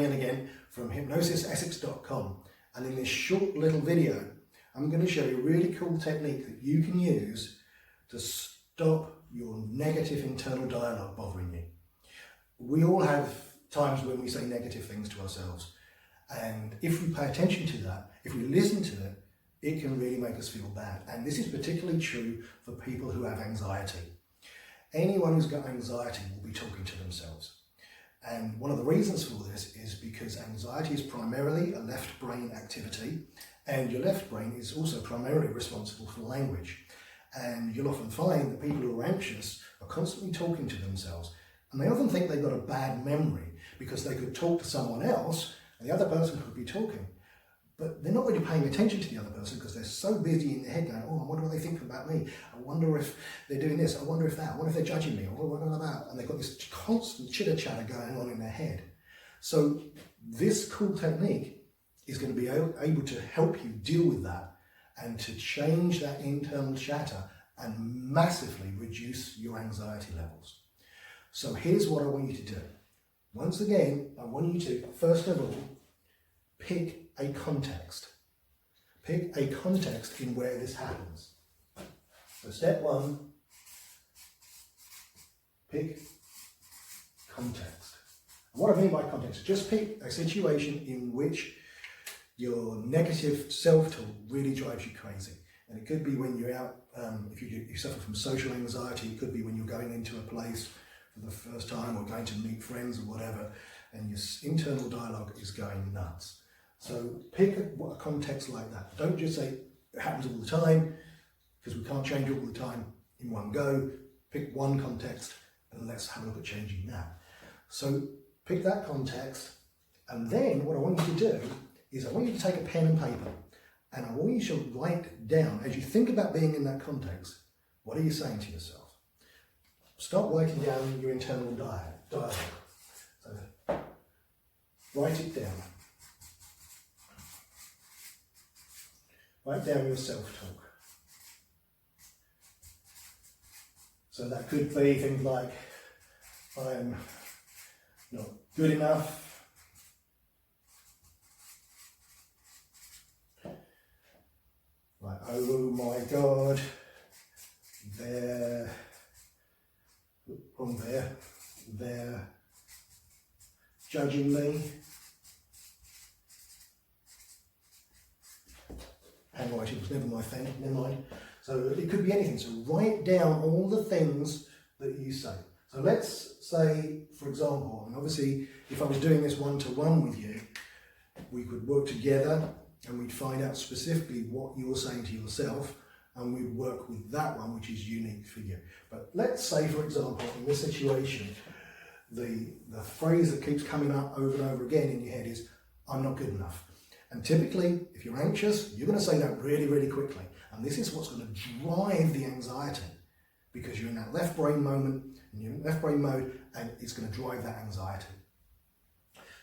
Ian again from hypnosisessex.com, and in this short little video I'm going to show you a really cool technique that you can use to stop your negative internal dialogue bothering you. We all have times when we say negative things to ourselves, and if we pay attention to that, if we listen to it, it can really make us feel bad. And this is particularly true for people who have anxiety. Anyone who's got anxiety will be talking to themselves. And one of the reasons for this is because anxiety is primarily a left brain activity, and your left brain is also primarily responsible for language. And you'll often find that people who are anxious are constantly talking to themselves, and they often think they've got a bad memory because they could talk to someone else and the other person could be talking, but they're not really paying attention to the other person because they're so busy in their head going, oh, I wonder what they think about me, I wonder if they're doing this, I wonder if that, I wonder if they're judging me, or what about, and they've got this constant chitter chatter going on in their head. So this cool technique is going to be able to help you deal with that and to change that internal chatter and massively reduce your anxiety levels. So here's what I want you to do. Once again, I want you to, first of all, pick a context. Pick a context in where this happens. So step one, pick context. And what I mean by context, just pick a situation in which your negative self-talk really drives you crazy. And it could be when you're out, if you suffer from social anxiety, it could be when you're going into a place for the first time or going to meet friends or whatever, and your internal dialogue is going nuts. So pick a context like that. Don't just say it happens all the time, because we can't change all the time in one go. Pick one context and let's have a look at changing that. So pick that context, and then what I want you to do is I want you to take a pen and paper, and I want you to write down, as you think about being in that context, what are you saying to yourself? Start writing down your internal dialogue. So write it down. Write down your self-talk. So that could be things like, I'm not good enough, like, oh my God, they're judging me. Handwriting was never my thing, never mind. So it could be anything. So write down all the things that you say. So let's say, for example, and obviously if I was doing this one-to-one with you, we could work together and we'd find out specifically what you're saying to yourself, and we'd work with that one which is unique for you. But let's say, for example, in this situation, the phrase that keeps coming up over and over again in your head is, I'm not good enough. And typically, if you're anxious, you're going to say that really, really quickly. And this is what's going to drive the anxiety, because you're in that left brain moment, and you're in left brain mode, and it's going to drive that anxiety.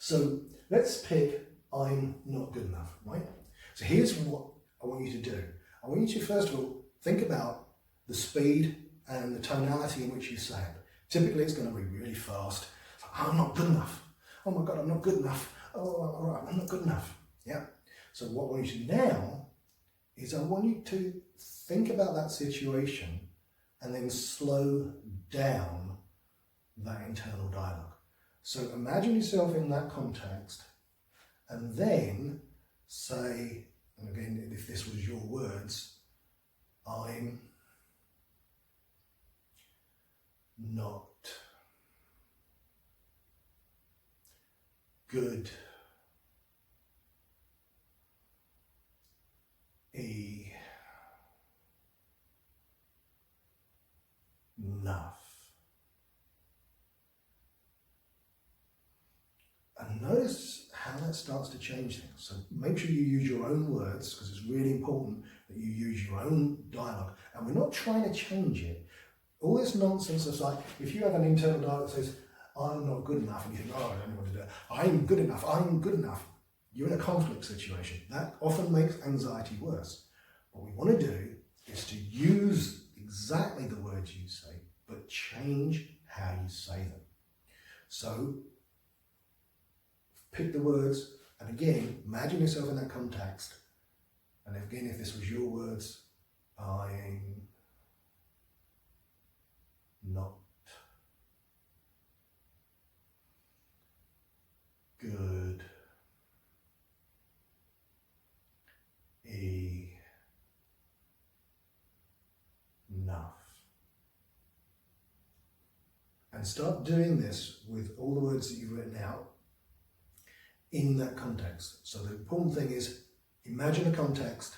So let's pick, I'm not good enough, right? So here's what I want you to do. I want you to, first of all, think about the speed and the tonality in which you say it. Typically, it's going to be really fast. I'm not good enough. Oh my God, I'm not good enough. Oh, all right, I'm not good enough. Yeah. So what I want you to do now is I want you to think about that situation and then slow down that internal dialogue. So imagine yourself in that context and then say, and again, if this was your words, I'm not good enough. And notice how that starts to change things. So make sure you use your own words, because it's really important that you use your own dialogue. And we're not trying to change it. All this nonsense is like, if you have an internal dialogue that says, I'm not good enough, and you think, oh, I don't know what to do. I'm good enough, I'm good enough. You're in a conflict situation. That often makes anxiety worse. What we want to do is to use exactly the words you say, but change how you say them. So pick the words, and again, imagine yourself in that context. And again, if this was your words, I'm not good enough. And start doing this with all the words that you've written out in that context. So the important thing is imagine a context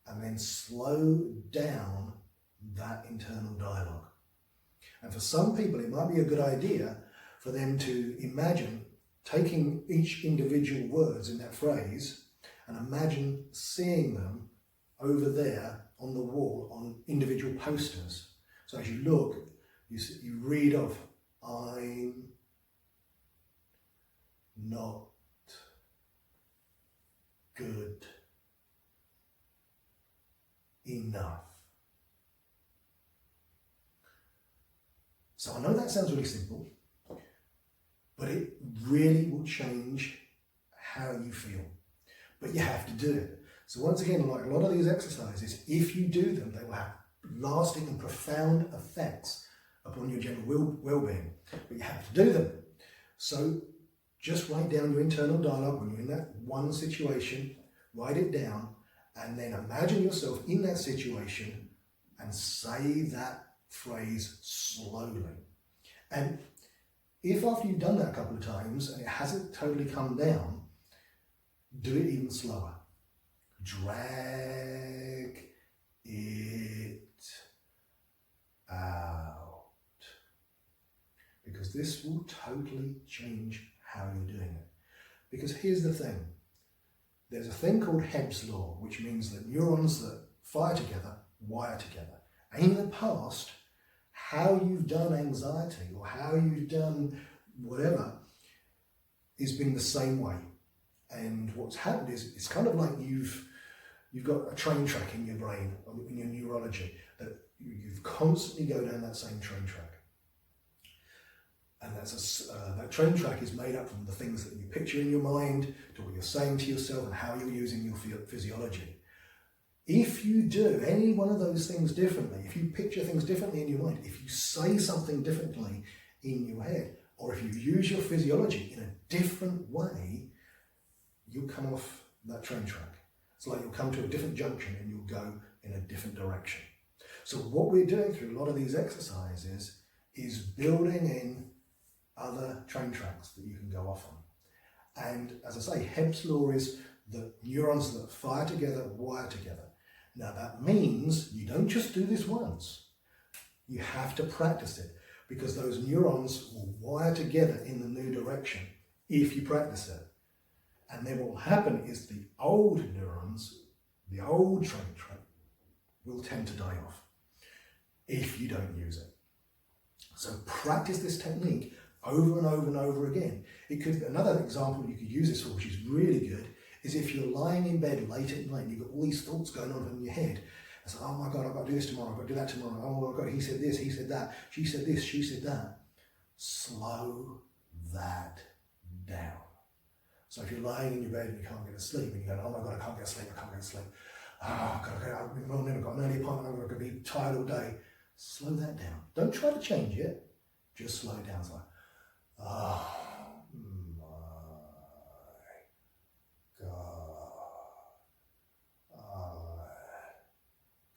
and then slow down that internal dialogue. And for some people, it might be a good idea for them to imagine taking each individual words in that phrase and imagine seeing them over there on the wall on individual posters. So as you look, you read of, I'm not good enough. So I know that sounds really simple, but it really will change how you feel. But you have to do it. So once again, like a lot of these exercises, if you do them, they will have lasting and profound effects upon your general well-being. But you have to do them. So just write down your internal dialogue when you're in that one situation, write it down, and then imagine yourself in that situation and say that phrase slowly. And if after you've done that a couple of times and it hasn't totally come down, do it even slower. Drag it out. Because this will totally change how you're doing it. Because here's the thing. There's a thing called Hebb's law, which means that neurons that fire together wire together. And in the past, how you've done anxiety or how you've done whatever has been the same way. And what's happened is it's kind of like you've got a train track in your brain, in your neurology, that you've constantly go down that same train track. And that train track is made up from the things that you picture in your mind, to what you're saying to yourself and how you're using your physiology. If you do any one of those things differently, if you picture things differently in your mind, if you say something differently in your head, or if you use your physiology in a different way, you'll come off that train track. It's like you'll come to a different junction and you'll go in a different direction. So what we're doing through a lot of these exercises is building in other train tracks that you can go off on. And as I say, Hebb's law is that neurons that fire together wire together. Now that means you don't just do this once. You have to practice it, because those neurons will wire together in the new direction if you practice it. And then what will happen is the old neurons, the old train track, will tend to die off if you don't use it. So practice this technique over and over and over again. It could be another example you could use this for, which is really good, is if you're lying in bed late at night and you've got all these thoughts going on in your head. It's like, oh my God, I've got to do this tomorrow, I've got to do that tomorrow. Oh my God, he said this, he said that, she said this, she said that. Slow that down. So if you're lying in your bed and you can't get to sleep and you're going, oh my God, I can't get to sleep, I can't get to sleep. Oh God, I've never got an early appointment, I'm going to be tired all day. Slow that down. Don't try to change it. Just slow it down. It's like, oh my God, I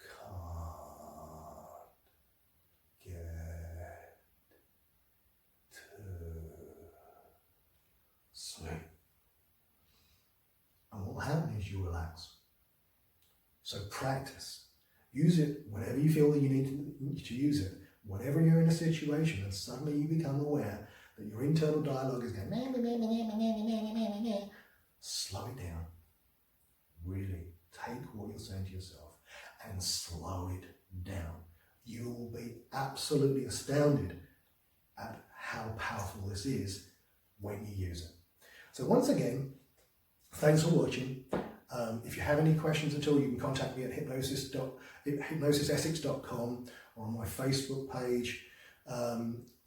can't get to sleep. And what will happen is you relax. So practice. Use it whenever you feel that you need to use it. Whenever you're in a situation and suddenly you become aware that your internal dialogue is going, slow it down. Really take what you're saying to yourself and slow it down. You will be absolutely astounded at how powerful this is when you use it. So once again, thanks for watching. If you have any questions at all, you can contact me at hypnosisessex.com or on my Facebook page,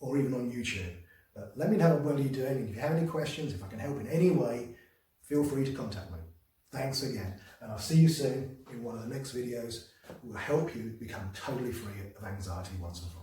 or even on YouTube. But let me know what you're doing, and if you have any questions, if I can help in any way, feel free to contact me. Thanks again, and I'll see you soon in one of the next videos. Will help you become totally free of anxiety once and for all.